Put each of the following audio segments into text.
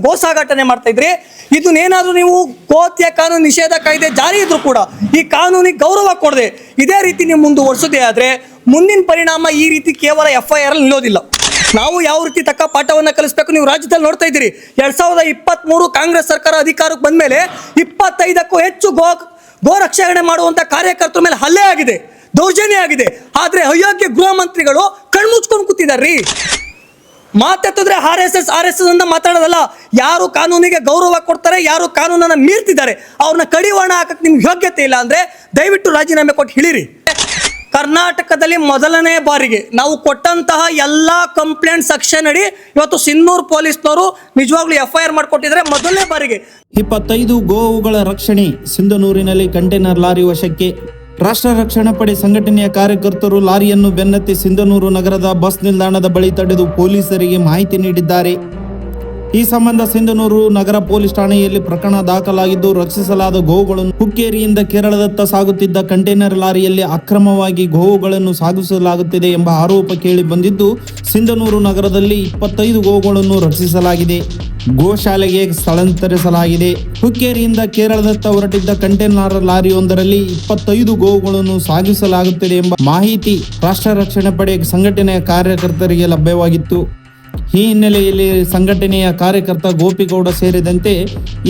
ಗೋ ಸಾಗಾಟನೆ ಮಾಡ್ತಾ ಇದ್ರಿ. ಇದನ್ನೇನಾದ್ರೂ ನೀವು ಗೋಹತ್ಯೆ ಕಾನೂನು ನಿಷೇಧ ಕಾಯ್ದೆ ಜಾರಿ ಇದ್ರು ಕೂಡ ಈ ಕಾನೂನಿಗೆ ಗೌರವ ಕೊಡದೆ ಇದೇ ರೀತಿ ನೀವು ಮುಂದುವರಿಸೋದೇ ಆದ್ರೆ ಮುಂದಿನ ಪರಿಣಾಮ ಈ ರೀತಿ ಕೇವಲ FIR ಅಲ್ಲಿ ನಿಲ್ಲೋದಿಲ್ಲ. ನಾವು ಯಾವ ರೀತಿ ತಕ್ಕ ಪಾಠವನ್ನ ಕಲಿಸಬೇಕು ನೀವು ರಾಜ್ಯದಲ್ಲಿ ನೋಡ್ತಾ ಇದ್ದೀರಿ. 2023 ಕಾಂಗ್ರೆಸ್ ಸರ್ಕಾರ ಅಧಿಕಾರಕ್ಕೆ ಬಂದ ಮೇಲೆ 25ಕ್ಕೂ ಹೆಚ್ಚು ಗೋ ರಕ್ಷಣೆ ಮಾಡುವಂತ ಕಾರ್ಯಕರ್ತರ ಮೇಲೆ ಹಲ್ಲೆ ಆಗಿದೆ, ದೌರ್ಜನ್ಯ ಆಗಿದೆ. ಆದ್ರೆ ಅಯೋಗ್ಯ ಗೃಹ ಮಂತ್ರಿಗಳು ಕಣ್ಮುಚ್ಕೊಂಡು ಕೂತಿದಾರ್ರಿ. ಮಾತೆತ್ತಿದ್ರೆ RSS ಅಂತ ಮಾತಾಡೋದಲ್ಲ. ಯಾರು ಕಾನೂನಿಗೆ ಗೌರವ ಕೊಡ್ತಾರೆ, ಯಾರು ಕಾನೂನನ್ನ ಮೀರ್ತಿದ್ದಾರೆ ಅವ್ರನ್ನ ಕಡಿವಾಣ ಹಾಕಕ್ಕೆ ನಿಮ್ಗೆ ಯೋಗ್ಯತೆ ಇಲ್ಲ ಅಂದ್ರೆ ದಯವಿಟ್ಟು ರಾಜೀನಾಮೆ ಕೊಟ್ಟು ಹೇಳಿರಿ. ಕರ್ನಾಟಕದಲ್ಲಿ ಮೊದಲನೇ ಬಾರಿಗೆ ನಾವು ಕೊಟ್ಟಂತಹ ಎಲ್ಲ ಕಂಪ್ಲೇಂಟ್ ಸೆಕ್ಷನ್ ಅಡಿ ಇವತ್ತು ಸಿನ್ನೂರು ಪೊಲೀಸ್ನವರು ನಿಜವಾಗ್ಲೂ FIR ಮಾಡಿಕೊಟ್ಟಿದ್ರೆ ಮೊದಲನೇ ಬಾರಿಗೆ. 25 ಗೋವುಗಳ ರಕ್ಷಣೆ. ಸಿಂಧನೂರಿನಲ್ಲಿ ಕಂಟೈನರ್ ಲಾರಿ ವಶಕ್ಕೆ. ರಾಷ್ಟ್ರ ರಕ್ಷಣಾ ಪಡೆ ಸಂಘಟನೆಯ ಕಾರ್ಯಕರ್ತರು ಲಾರಿಯನ್ನು ಬೆನ್ನತ್ತಿ ಸಿಂಧನೂರು ನಗರದ ಬಸ್ ನಿಲ್ದಾಣದ ಬಳಿ ತಡೆದು ಪೊಲೀಸರಿಗೆ ಮಾಹಿತಿ ನೀಡಿದ್ದಾರೆ. ಈ ಸಂಬಂಧ ಸಿಂಧನೂರು ನಗರ ಪೊಲೀಸ್ ಠಾಣೆಯಲ್ಲಿ ಪ್ರಕರಣ ದಾಖಲಾಗಿದ್ದು, ರಕ್ಷಿಸಲಾದ ಗೋವುಗಳನ್ನು ಹುಕ್ಕೇರಿಯಿಂದ ಕೇರಳದತ್ತ ಸಾಗುತ್ತಿದ್ದ ಕಂಟೈನರ್ ಲಾರಿಯಲ್ಲಿ ಅಕ್ರಮವಾಗಿ ಗೋವುಗಳನ್ನು ಸಾಗಿಸಲಾಗುತ್ತಿದೆ ಎಂಬ ಆರೋಪ ಕೇಳಿ ಬಂದಿದ್ದು, ಸಿಂಧನೂರು ನಗರದಲ್ಲಿ 25 ಗೋವುಗಳನ್ನು ರಕ್ಷಿಸಲಾಗಿದೆ, ಗೋಶಾಲೆಗೆ ಸ್ಥಳಾಂತರಿಸಲಾಗಿದೆ. ಹುಕ್ಕೇರಿಯಿಂದ ಕೇರಳದತ್ತ ಹೊರಟಿದ್ದ ಕಂಟೈನರ್ ಲಾರಿಯೊಂದರಲ್ಲಿ 25 ಗೋವುಗಳನ್ನು ಸಾಗಿಸಲಾಗುತ್ತಿದೆ ಎಂಬ ಮಾಹಿತಿ ರಾಷ್ಟ್ರ ರಕ್ಷಣಾ ಪಡೆ ಸಂಘಟನೆಯ ಕಾರ್ಯಕರ್ತರಿಗೆ ಲಭ್ಯವಾಗಿತ್ತು. ಈ ಹಿನ್ನೆಲೆಯಲ್ಲಿ ಸಂಘಟನೆಯ ಕಾರ್ಯಕರ್ತ ಗೋಪಿಗೌಡ ಸೇರಿದಂತೆ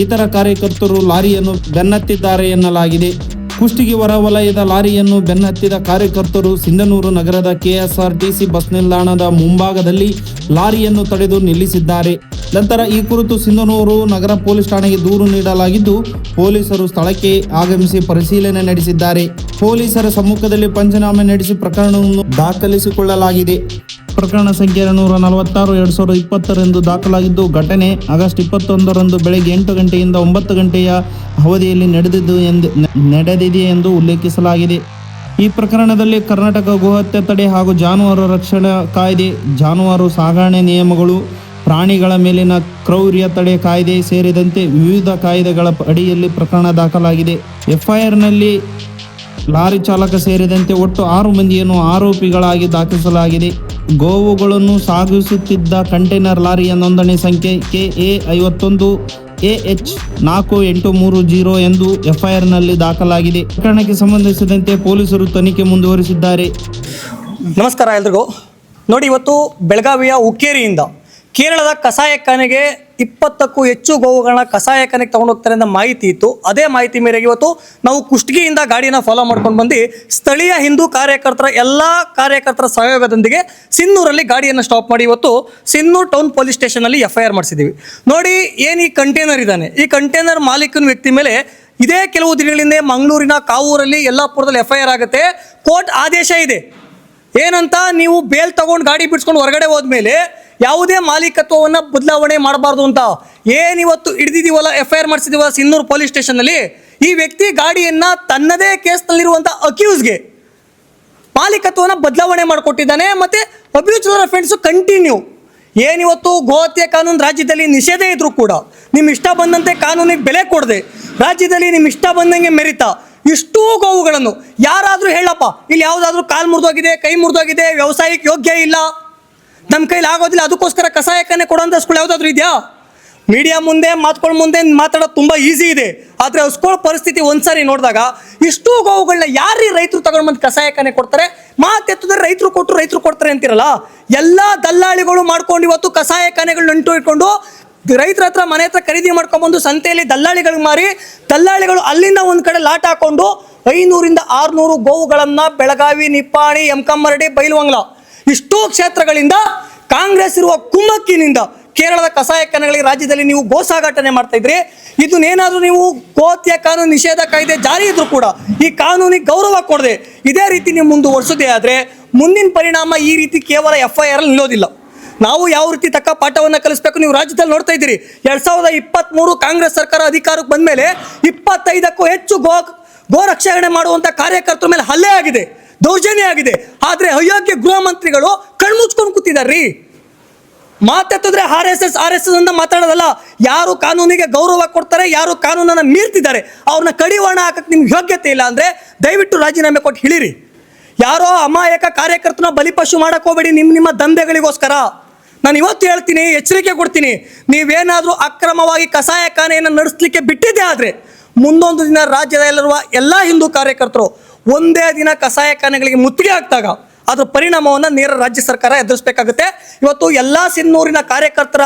ಇತರ ಕಾರ್ಯಕರ್ತರು ಲಾರಿಯನ್ನು ಬೆನ್ನತ್ತಿದ್ದಾರೆ ಎನ್ನಲಾಗಿದೆ. ಕುಷ್ಟಗಿ ಹೊರವಲಯದ ಲಾರಿಯನ್ನು ಬೆನ್ನತ್ತಿದ ಕಾರ್ಯಕರ್ತರು ಸಿಂಧನೂರು ನಗರದ KSRTC ಬಸ್ ನಿಲ್ದಾಣದ ಮುಂಭಾಗದಲ್ಲಿ ಲಾರಿಯನ್ನು ತಡೆದು ನಿಲ್ಲಿಸಿದ್ದಾರೆ. ನಂತರ ಈ ಕುರಿತು ಸಿಂಧನೂರು ನಗರ ಪೊಲೀಸ್ ಠಾಣೆಗೆ ದೂರು ನೀಡಲಾಗಿದ್ದು, ಪೊಲೀಸರು ಸ್ಥಳಕ್ಕೆ ಆಗಮಿಸಿ ಪರಿಶೀಲನೆ ನಡೆಸಿದ್ದಾರೆ. ಪೊಲೀಸರ ಸಮ್ಮುಖದಲ್ಲಿ ಪಂಚನಾಮೆ ನಡೆಸಿ ಪ್ರಕರಣವನ್ನು ದಾಖಲಿಸಿಕೊಳ್ಳಲಾಗಿದೆ. ಪ್ರಕರಣ ಸಂಖ್ಯೆ 246 2020 ದಾಖಲಾಗಿದ್ದು, ಘಟನೆ ಆಗಸ್ಟ್ 21 ಬೆಳಗ್ಗೆ 8 ಗಂಟೆಯಿಂದ 9 ಗಂಟೆಯ ಅವಧಿಯಲ್ಲಿ ನಡೆದಿದೆ ಎಂದು ಉಲ್ಲೇಖಿಸಲಾಗಿದೆ. ಈ ಪ್ರಕರಣದಲ್ಲಿ ಕರ್ನಾಟಕ ಗೋಹತ್ಯೆ ತಡೆ ಹಾಗೂ ಜಾನುವಾರು ರಕ್ಷಣಾ ಕಾಯ್ದೆ, ಜಾನುವಾರು ಸಾಗಣೆ ನಿಯಮಗಳು, ಪ್ರಾಣಿಗಳ ಮೇಲಿನ ಕ್ರೌರ್ಯ ತಡೆ ಕಾಯ್ದೆ ಸೇರಿದಂತೆ ವಿವಿಧ ಕಾಯ್ದೆಗಳ ಅಡಿಯಲ್ಲಿ ಪ್ರಕರಣ ದಾಖಲಾಗಿದೆ. FIRನಲ್ಲಿ ಲಾರಿ ಚಾಲಕ ಸೇರಿದಂತೆ ಒಟ್ಟು 6 ಮಂದಿಯನ್ನು ಆರೋಪಿಗಳಾಗಿ ದಾಖಲಿಸಲಾಗಿದೆ. ಗೋವುಗಳನ್ನು ಸಾಗಿಸುತ್ತಿದ್ದ ಕಂಟೈನರ್ ಲಾರಿಯ ನೋಂದಣಿ ಸಂಖ್ಯೆ KA 51 AH 4830 ಎಂದು FIRನಲ್ಲಿ ದಾಖಲಾಗಿದೆ. ಪ್ರಕರಣಕ್ಕೆ ಸಂಬಂಧಿಸಿದಂತೆ ಪೊಲೀಸರು ತನಿಖೆ ಮುಂದುವರಿಸಿದ್ದಾರೆ. ನಮಸ್ಕಾರ ಎಲ್ರಿಗೂ. ನೋಡಿ, ಇವತ್ತು ಬೆಳಗಾವಿಯ ಹುಕ್ಕೇರಿಯಿಂದ ಕೇರಳದ ಕಸಾಯಖಾನೆಗೆ 20ಕ್ಕೂ ಹೆಚ್ಚು ಗೋವುಗಳನ್ನ ಕಸಾಯಖಾನೆಗೆ ತಗೊಂಡು ಹೋಗ್ತಾರೆ ಅಂತ ಮಾಹಿತಿ ಇತ್ತು. ಅದೇ ಮಾಹಿತಿ ಮೇರೆಗೆ ಇವತ್ತು ನಾವು ಕುಷ್ಟಗಿಯಿಂದ ಗಾಡಿನ ಫಾಲೋ ಮಾಡ್ಕೊಂಡು ಬಂದು ಸ್ಥಳೀಯ ಹಿಂದೂ ಎಲ್ಲ ಕಾರ್ಯಕರ್ತರ ಸಹಯೋಗದೊಂದಿಗೆ ಸಿನ್ನೂರಲ್ಲಿ ಗಾಡಿಯನ್ನು ಸ್ಟಾಪ್ ಮಾಡಿ ಇವತ್ತು ಸಿನ್ನೂರು ಟೌನ್ ಪೊಲೀಸ್ ಸ್ಟೇಷನಲ್ಲಿ FIR ಮಾಡಿಸಿದ್ದೀವಿ. ನೋಡಿ, ಏನು ಈ ಕಂಟೈನರ್ ಇದ್ದಾನೆ, ಈ ಕಂಟೈನರ್ ಮಾಲೀಕನ ವ್ಯಕ್ತಿ ಮೇಲೆ ಇದೇ ಕೆಲವು ದಿನಗಳಿಂದ ಮಂಗಳೂರಿನ ಕಾವೂರಲ್ಲಿ ಯಲ್ಲಾಪುರದಲ್ಲಿ FIR ಆಗುತ್ತೆ. ಕೋರ್ಟ್ ಆದೇಶ ಇದೆ ಏನಂತ, ನೀವು ಬೇಲ್ ತಗೊಂಡು ಗಾಡಿ ಬಿಡಿಸ್ಕೊಂಡು ಹೊರಗಡೆ ಹೋದ್ಮೇಲೆ ಯಾವುದೇ ಮಾಲೀಕತ್ವವನ್ನು ಬದಲಾವಣೆ ಮಾಡಬಾರ್ದು ಅಂತ. ಏನಿವತ್ತು ಹಿಡಿದಿದ್ದೀವಲ್ಲ, FIR ಮಾಡಿಸಿದೀವಲ್ಲ ಸಿನ್ನೂರು ಪೊಲೀಸ್ ಸ್ಟೇಷನ್ನಲ್ಲಿ, ಈ ವ್ಯಕ್ತಿ ಗಾಡಿಯನ್ನ ತನ್ನದೇ ಕೇಸ್ನಲ್ಲಿರುವಂಥ ಅಕ್ಯೂಸ್ಗೆ ಮಾಲೀಕತ್ವವನ್ನು ಬದಲಾವಣೆ ಮಾಡಿಕೊಟ್ಟಿದ್ದಾನೆ. ಮತ್ತೆ ಅಬ್ಯೂಚರ್ ಅಫೆನ್ಸು ಕಂಟಿನ್ಯೂ. ಏನಿವತ್ತು ಗೋಹತ್ಯೆ ಕಾನೂನು ರಾಜ್ಯದಲ್ಲಿ ನಿಷೇಧ ಇದ್ರೂ ಕೂಡ ನಿಮ್ಮ ಇಷ್ಟ ಬಂದಂತೆ ಕಾನೂನಿಗೆ ಬೆಲೆ ಕೊಡದೆ ರಾಜ್ಯದಲ್ಲಿ ನಿಮ್ಮ ಇಷ್ಟ ಬಂದಂಗೆ ಮೆರಿತಾ ಇಷ್ಟೂ ಗೋವುಗಳನ್ನು ಯಾರಾದರೂ ಹೇಳಪ್ಪ, ಇಲ್ಲಿ ಯಾವುದಾದ್ರೂ ಕಾಲು ಮುರಿದೋಗಿದೆ, ಕೈ ಮುರಿದೋಗಿದೆ, ವ್ಯವಸಾಯಕ್ಕೆ ಯೋಗ್ಯ ಇಲ್ಲ, ನಮ್ಮ ಕೈಲಿ ಆಗೋದಿಲ್ಲ, ಅದಕ್ಕೋಸ್ಕರ ಕಸಾಯಖಾನೆ ಕೊಡೋಂಥ ಸ್ಕೂಲ್ ಯಾವುದಾದ್ರೂ ಇದೆಯಾ? ಮೀಡಿಯಾ ಮುಂದೆ ಮಾತಾಡೋದು ತುಂಬ ಈಸಿ ಇದೆ. ಆದರೆ ಹಸ್ಕೊಳ್ಳೋ ಪರಿಸ್ಥಿತಿ ಒಂದ್ಸರಿ ನೋಡಿದಾಗ ಇಷ್ಟೂ ಗೋವುಗಳನ್ನ ಯಾರೀ ರೈತರು ತಗೊಂಡು ಬಂದು ಕಸಾಯಖಾನೆ ಕೊಡ್ತಾರೆ? ಮಾತೆತ್ತಿದ್ರೆ ರೈತರು ಕೊಡ್ತಾರೆ ಅಂತಿರಲ್ಲ. ಎಲ್ಲ ದಲ್ಲಾಳಿಗಳು ಮಾಡ್ಕೊಂಡು ಇವತ್ತು ಕಸಾಯಖಾನೆಗಳು ನಂಟು ಇಟ್ಕೊಂಡು ರೈತರ ಹತ್ರ ಮನೆ ಹತ್ರ ಖರೀದಿ ಮಾಡ್ಕೊಂಡ್ಬಂದು ಸಂತೆಯಲ್ಲಿ ದಲ್ಲಾಳಿಗಳಿಗೆ ಮಾರಿ, ದಲ್ಲಾಳಿಗಳು ಅಲ್ಲಿಂದ ಒಂದು ಕಡೆ ಲಾಟ್ ಹಾಕೊಂಡು 500ರಿಂದ 600 ಗೋವುಗಳನ್ನು ಬೆಳಗಾವಿ, ನಿಪ್ಪಾಣಿ, ಯಮಕಮ್ಮರಡಿ, ಬೈಲವಂಗ್ಲ ಇಷ್ಟೂ ಕ್ಷೇತ್ರಗಳಿಂದ ಕಾಂಗ್ರೆಸ್ ಇರುವ ಕುಮ್ಮಕ್ಕಿನಿಂದ ಕೇರಳದ ಕಸಾಯಖಾನೆಗಳಿಗೆ ರಾಜ್ಯದಲ್ಲಿ ನೀವು ಗೋ ಸಾಗಾಟನೆ ಮಾಡ್ತಾ ಇದ್ರಿ. ಇದನ್ನೇನಾದ್ರೂ ನೀವು ಗೋಹತ್ಯೆ ಕಾನೂನು ನಿಷೇಧ ಕಾಯ್ದೆ ಜಾರಿ ಇದ್ರು ಕೂಡ ಈ ಕಾನೂನಿಗೆ ಗೌರವ ಕೊಡದೆ ಇದೇ ರೀತಿ ನೀವು ಮುಂದುವರಿಸೋದೇ ಆದ್ರೆ ಮುಂದಿನ ಪರಿಣಾಮ ಈ ರೀತಿ ಕೇವಲ FIR ಅಲ್ಲಿ ನಿಲ್ಲೋದಿಲ್ಲ. ನಾವು ಯಾವ ರೀತಿ ತಕ್ಕ ಪಾಠವನ್ನ ಕಲಿಸಬೇಕು ನೀವು ರಾಜ್ಯದಲ್ಲಿ ನೋಡ್ತಾ ಇದ್ದೀರಿ. 2023 ಕಾಂಗ್ರೆಸ್ ಸರ್ಕಾರ ಅಧಿಕಾರಕ್ಕೆ ಬಂದ ಮೇಲೆ 25ಕ್ಕೂ ಹೆಚ್ಚು ಗೋ ರಕ್ಷಣೆ ಮಾಡುವಂತ ಕಾರ್ಯಕರ್ತರ ಮೇಲೆ ಹಲ್ಲೆ ಆಗಿದೆ, ದೌರ್ಜನ್ಯ ಆಗಿದೆ. ಆದ್ರೆ ಅಯೋಗ್ಯ ಗೃಹ ಮಂತ್ರಿಗಳು ಕಣ್ಮುಚ್ಕೊಂಡು ಕೂತಿದಾರ್ರಿ. ಮಾತೆತ್ತಿದ್ರೆ RSS ಅಂತ ಮಾತಾಡೋದಲ್ಲ. ಯಾರು ಕಾನೂನಿಗೆ ಗೌರವ ಕೊಡ್ತಾರೆ, ಯಾರು ಕಾನೂನನ್ನ ಮೀರ್ತಿದ್ದಾರೆ ಅವ್ರನ್ನ ಕಡಿವಾಣ ಹಾಕಕ್ಕೆ ನಿಮ್ಗೆ ಯೋಗ್ಯತೆ ಇಲ್ಲ ಅಂದ್ರೆ ದಯವಿಟ್ಟು ರಾಜೀನಾಮೆ ಕೊಟ್ಟು ಹೇಳಿರಿ. ಯಾರೋ ಅಮಾಯಕ ಕಾರ್ಯಕರ್ತನ ಬಲಿಪಶು ಮಾಡಕ್ ಹೋಗಬೇಡಿ ನಿಮ್ಮ ದಂಧೆಗಳಿಗೋಸ್ಕರ. ನಾನು ಇವತ್ತು ಹೇಳ್ತೀನಿ, ಎಚ್ಚರಿಕೆ ಕೊಡ್ತೀನಿ, ನೀವೇನಾದರೂ ಅಕ್ರಮವಾಗಿ ಕಸಾಯಖಾನೆಯನ್ನು ನಡೆಸಲಿಕ್ಕೆ ಬಿಟ್ಟಿದ್ದೇ ಆದರೆ ಮುಂದೊಂದು ದಿನ ರಾಜ್ಯದಲ್ಲಿರುವ ಎಲ್ಲ ಹಿಂದೂ ಕಾರ್ಯಕರ್ತರು ಒಂದೇ ದಿನ ಕಸಾಯಖಾನೆಗಳಿಗೆ ಮುತ್ತಿಗೆ ಹಾಕಿದಾಗ ಅದರ ಪರಿಣಾಮವನ್ನು ನೇರ ರಾಜ್ಯ ಸರ್ಕಾರ ಎದುರಿಸಬೇಕಾಗುತ್ತೆ. ಇವತ್ತು ಎಲ್ಲ ಸಿನ್ನೂರಿನ ಕಾರ್ಯಕರ್ತರ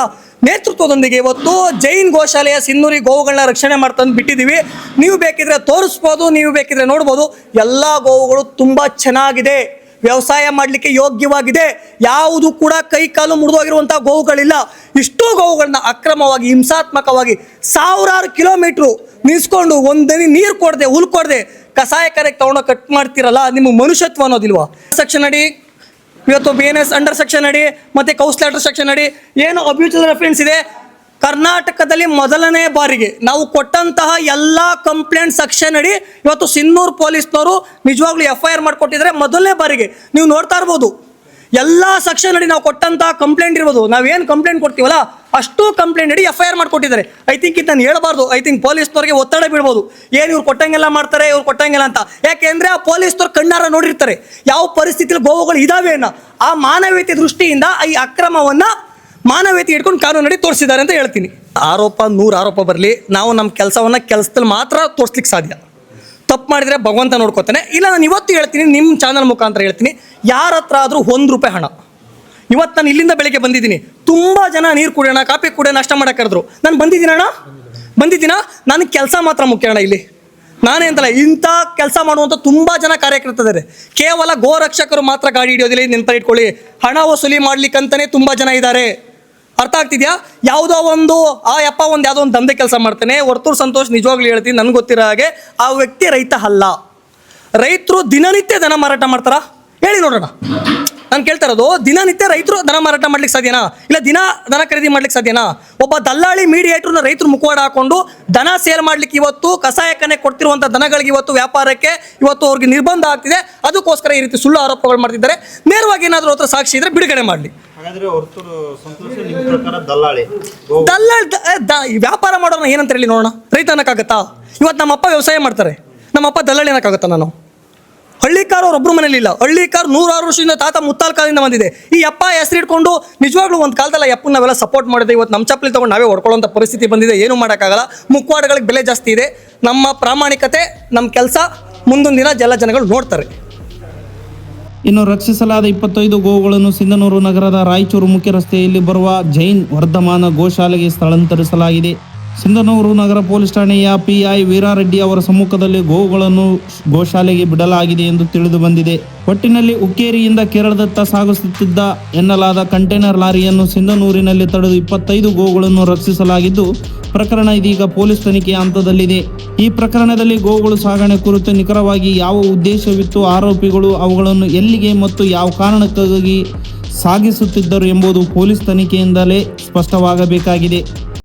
ನೇತೃತ್ವದೊಂದಿಗೆ ಇವತ್ತು ಜೈನ್ ಗೋಶಾಲೆಯ ಸಿನ್ನೂರಿ ಗೋವುಗಳನ್ನ ರಕ್ಷಣೆ ಮಾಡ್ತಂದು ಬಿಟ್ಟಿದ್ದೀವಿ. ನೀವು ಬೇಕಿದ್ರೆ ತೋರಿಸ್ಬೋದು, ನೀವು ಬೇಕಿದ್ರೆ ನೋಡ್ಬೋದು. ಎಲ್ಲ ಗೋವುಗಳು ತುಂಬ ಚೆನ್ನಾಗಿದೆ, ವ್ಯವಸಾಯ ಮಾಡಲಿಕ್ಕೆ ಯೋಗ್ಯವಾಗಿದೆ. ಯಾವುದು ಕೂಡ ಕೈ ಕಾಲು ಮುರಿದೋಗಿರುವಂಥ ಗೋವುಗಳಿಲ್ಲ. ಇಷ್ಟೂ ಗೋವುಗಳನ್ನ ಅಕ್ರಮವಾಗಿ ಹಿಂಸಾತ್ಮಕವಾಗಿ ಸಾವಿರಾರು ಕಿಲೋಮೀಟ್ರು ನಿಲ್ಸ್ಕೊಂಡು ಒಂದನಿ ನೀರು ಕೊಡದೆ ಹುಲ್ ಕೊಡದೆ ಕಸಾಯಖಾನೆಗೆ ತಗೊಂಡು ಕಟ್ ಮಾಡ್ತಿರಲ್ಲ, ನಿಮಗೆ ಮನುಷ್ಯತ್ವ ಅನ್ನೋದಿಲ್ವಾ? ಸೆಕ್ಷನ್ ಅಡಿ ಇವತ್ತು BNS ಅಂಡರ್ ಸೆಕ್ಷನ್ ಅಡಿ ಮತ್ತು ಕೌನ್ಸಿಲರ್ ಸೆಕ್ಷನ್ ಅಡಿ ಏನು ಅಬ್ಯೂಚಲ್ ರೆಫರೆನ್ಸ್ ಇದೆ. ಕರ್ನಾಟಕದಲ್ಲಿ ಮೊದಲನೇ ಬಾರಿಗೆ ನಾವು ಕೊಟ್ಟಂತಹ ಎಲ್ಲ ಕಂಪ್ಲೇಂಟ್ ಸೆಕ್ಷನ್ ಅಡಿ ಇವತ್ತು ಸಿನ್ನೂರು ಪೊಲೀಸ್ನವರು ನಿಜವಾಗ್ಲೂ FIR ಮಾಡಿಕೊಟ್ಟಿದ್ದಾರೆ. ಮೊದಲನೇ ಬಾರಿಗೆ ನೀವು ನೋಡ್ತಾ ಇರ್ಬೋದು, ಎಲ್ಲ ಸೆಕ್ಷನ್ ಅಡಿ ನಾವು ಕೊಟ್ಟಂತಹ ಕಂಪ್ಲೇಂಟ್ ಇರ್ಬೋದು, ನಾವೇನು ಕಂಪ್ಲೇಂಟ್ ಕೊಡ್ತೀವಲ್ಲ ಅಷ್ಟು ಕಂಪ್ಲೇಂಟ್ ಅಡಿ FIR ಮಾಡಿಕೊಟ್ಟಿದ್ದಾರೆ. ಐ ಥಿಂಕ್ ಇದು ನಾನು ಹೇಳ್ಬಾರ್ದು, ಐ ಥಿಂಕ್ ಪೊಲೀಸ್ನವ್ರಿಗೆ ಒತ್ತಡ ಬೀಳ್ಬೋದು, ಏನು ಇವ್ರು ಕೊಟ್ಟಂಗೆಲ್ಲ ಮಾಡ್ತಾರೆ, ಇವ್ರು ಕೊಟ್ಟಂಗೆಲ್ಲ ಅಂತ. ಯಾಕೆಂದರೆ ಆ ಪೊಲೀಸ್ನವ್ರು ಕಣ್ಣಾರ ನೋಡಿರ್ತಾರೆ ಯಾವ ಪರಿಸ್ಥಿತಿಯಲ್ಲಿ ಗೋವುಗಳು ಇದಾವೆ ಅನ್ನೋ ಆ ಮಾನವೀಯತೆ ದೃಷ್ಟಿಯಿಂದ ಈ ಅಕ್ರಮವನ್ನು ಮಾನವೀಯತೆ ಇಟ್ಕೊಂಡು ಕಾನೂನಡಿ ತೋರಿಸಿದ್ದಾರೆ ಅಂತ ಹೇಳ್ತೀನಿ. ಆರೋಪ 100 ಆರೋಪ ಬರಲಿ, ನಾವು ನಮ್ಮ ಕೆಲಸವನ್ನು ಕೆಲಸದಲ್ಲಿ ಮಾತ್ರ ತೋರಿಸ್ಲಿಕ್ಕೆ ಸಾಧ್ಯ. ತಪ್ಪು ಮಾಡಿದರೆ ಭಗವಂತ ನೋಡ್ಕೋತಾನೆ. ಇಲ್ಲ, ನಾನು ಇವತ್ತು ಹೇಳ್ತೀನಿ, ನಿಮ್ಮ ಚಾನಲ್ ಮುಖಾಂತರ ಹೇಳ್ತೀನಿ, ಯಾರ ಹತ್ರ ಆದರೂ ₹1 ಹಣ. ಇವತ್ತು ನಾನು ಇಲ್ಲಿಂದ ಬೆಳಗ್ಗೆ ಬಂದಿದ್ದೀನಿ, ತುಂಬ ಜನ ನೀರು ಕುಡಿಯೋಣ, ಕಾಫಿ ಕುಡಿಯೋಣ, ನಾಷ್ಟ ಮಾಡೋಕೆ ಕರೆದ್ರು. ನಾನು ಬಂದಿದ್ದೀನಣ್ಣ, ನನಗೆ ಕೆಲಸ ಮಾತ್ರ ಮುಖ್ಯ ಅಣ್ಣ. ಇಲ್ಲಿ ನಾನೇ ಅಂತಲ್ಲ, ಇಂಥ ಕೆಲಸ ಮಾಡುವಂಥ ತುಂಬ ಜನ ಕಾರ್ಯಕರ್ತರಿದ್ದಾರೆ. ಕೇವಲ ಗೋರಕ್ಷಕರು ಮಾತ್ರ ಗಾಡಿ ಹಿಡಿಯೋದಿಲ್ಲ, ನೆನಪಲ್ಲಿ ಇಟ್ಕೊಳ್ಳಿ. ಹಣ ವಸೂಲಿ ಮಾಡ್ಲಿಕ್ಕಂತಲೇ ತುಂಬ ಜನ ಇದ್ದಾರೆ. ಅರ್ಥ ಆಗ್ತಿದೆಯಾ? ಯಾವುದೋ ಒಂದು ಯಾವುದೋ ಒಂದು ದಂಧೆ ಕೆಲಸ ಮಾಡ್ತಾನೆ. ವರ್ತೂರು ಸಂತೋಷ್ ನಿಜವಾಗ್ಲೂ ಹೇಳ್ತೀನಿ, ನನಗೆ ಗೊತ್ತಿರೋ ಹಾಗೆ ಆ ವ್ಯಕ್ತಿ ರೈತ ಅಲ್ಲ. ರೈತರು ದಿನನಿತ್ಯ ದನ ಮಾರಾಟ ಮಾಡ್ತಾರಾ? ಹೇಳಿ ನೋಡೋಣ. ನಾನು ಕೇಳ್ತಾ ಇರೋದು, ದಿನನಿತ್ಯ ರೈತರು ದನ ಮಾರಾಟ ಮಾಡ್ಲಿಕ್ಕೆ ಸಾಧ್ಯನಾ? ಇಲ್ಲ ದನ ಖರೀದಿ ಮಾಡ್ಲಿಕ್ಕೆ ಸಾಧ್ಯನಾ? ಒಬ್ಬ ದಲ್ಲಾಳಿ ಮೀಡಿಯೇಟರ್ನ ರೈತರು ಮುಖವಾಡ ಹಾಕೊಂಡು ದನ ಸೇಲ್ ಮಾಡ್ಲಿಕ್ಕೆ ಇವತ್ತು ಕಸಾಯಖಾನೆ ಕೊಡ್ತಿರುವಂಥ ದನಗಳಿಗೆ ಇವತ್ತು ವ್ಯಾಪಾರಕ್ಕೆ ಇವತ್ತು ಅವ್ರಿಗೆ ನಿರ್ಬಂಧ ಆಗ್ತಿದೆ. ಅದಕ್ಕೋಸ್ಕರ ಈ ರೀತಿ ಸುಳ್ಳು ಆರೋಪಗಳು ಮಾಡ್ತಿದ್ದಾರೆ. ನೇರವಾಗಿ ಏನಾದರೂ ಹತ್ರ ಸಾಕ್ಷಿ ಇದ್ರೆ ಬಿಡುಗಡೆ ಮಾಡಲಿ. ದಲ್ಲಾಳಿ ವ್ಯಾಪಾರ ಮಾಡೋಣ ಏನಂತ ಹೇಳಿ ನೋಡೋಣ. ರೈತ ಅನ್ನಕ್ಕಾಗತ್ತಾ? ಇವತ್ತು ನಮ್ಮಪ್ಪ ವ್ಯವಸಾಯ ಮಾಡ್ತಾರೆ, ನಮ್ಮಪ್ಪ ದಲ್ಲಾಳಿ ಅನ್ನಕ್ಕಾಗತ್ತಾ? ನಾನು ಹಳ್ಳಿಕಾರ ಅವ್ರೊಬ್ರು ಮನೇಲಿ ಇಲ್ಲ. ಹಳ್ಳಿಕಾರ 100 ವರ್ಷದಿಂದ ತಾತ ಮುತ್ತಾಲ ಕಾಲದಿಂದ ಬಂದಿದೆ. ಈ ಅಪ್ಪ ಹೆಸರಿಟ್ಕೊಂಡು ನಿಜವಾಗ್ಲೂ ಒಂದು ಕಾಲದಲ್ಲಿ ಅಪ್ಪನ ನಾವೆಲ್ಲ ಸಪೋರ್ಟ್ ಮಾಡಿದೆ. ಇವತ್ತು ನಮ್ಮ ಚಪ್ಪಲಿ ತೊಗೊಂಡು ನಾವೇ ಹೊಡ್ಕೊಳ್ಳೋಂಥ ಪರಿಸ್ಥಿತಿ ಬಂದಿದೆ. ಏನೂ ಮಾಡೋಕ್ಕಾಗಲ್ಲ. ಮುಖವಾಡಗಳಿಗೆ ಬೆಲೆ ಜಾಸ್ತಿ ಇದೆ. ನಮ್ಮ ಪ್ರಾಮಾಣಿಕತೆ, ನಮ್ಮ ಕೆಲಸ ಮುಂದೊಂದು ದಿನ ಎಲ್ಲ ಜನಗಳು ನೋಡ್ತಾರೆ. ಇನ್ನು ರಕ್ಷಿಸಲಾದ 25 ಗೋವುಗಳನ್ನು ಸಿಂಧನೂರು ನಗರದ ರಾಯಚೂರು ಮುಖ್ಯ ರಸ್ತೆಯಲ್ಲಿ ಬರುವ ಜೈನ್ ವರ್ಧಮಾನ ಗೋಶಾಲೆಗೆ ಸ್ಥಳಾಂತರಿಸಲಾಗಿದೆ. ಸಿಂಧನೂರು ನಗರ ಪೊಲೀಸ್ ಠಾಣೆಯ PI ವೀರಾರೆಡ್ಡಿ ಅವರ ಸಮ್ಮುಖದಲ್ಲಿ ಗೋವುಗಳನ್ನು ಗೋಶಾಲೆಗೆ ಬಿಡಲಾಗಿದೆ ಎಂದು ತಿಳಿದು ಬಂದಿದೆ. ಒಟ್ಟಿನಲ್ಲಿ ಹುಕ್ಕೇರಿಯಿಂದ ಕೇರಳದತ್ತ ಸಾಗಿಸುತ್ತಿದ್ದ ಎನ್ನಲಾದ ಕಂಟೈನರ್ ಲಾರಿಯನ್ನು ಸಿಂಧನೂರಿನಲ್ಲಿ ತಡೆದು 25 ಗೋವುಗಳನ್ನು ರಕ್ಷಿಸಲಾಗಿದ್ದು, ಪ್ರಕರಣ ಇದೀಗ ಪೊಲೀಸ್ ತನಿಖೆಯ ಹಂತದಲ್ಲಿದೆ. ಈ ಪ್ರಕರಣದಲ್ಲಿ ಗೋವುಗಳು ಸಾಗಣೆ ಕುರಿತು ನಿಖರವಾಗಿ ಯಾವ ಉದ್ದೇಶವಿತ್ತು, ಆರೋಪಿಗಳು ಅವುಗಳನ್ನು ಎಲ್ಲಿಗೆ ಮತ್ತು ಯಾವ ಕಾರಣಕ್ಕಾಗಿ ಸಾಗಿಸುತ್ತಿದ್ದರು ಎಂಬುದು ಪೊಲೀಸ್ ತನಿಖೆಯಿಂದಲೇ ಸ್ಪಷ್ಟವಾಗಬೇಕಾಗಿದೆ.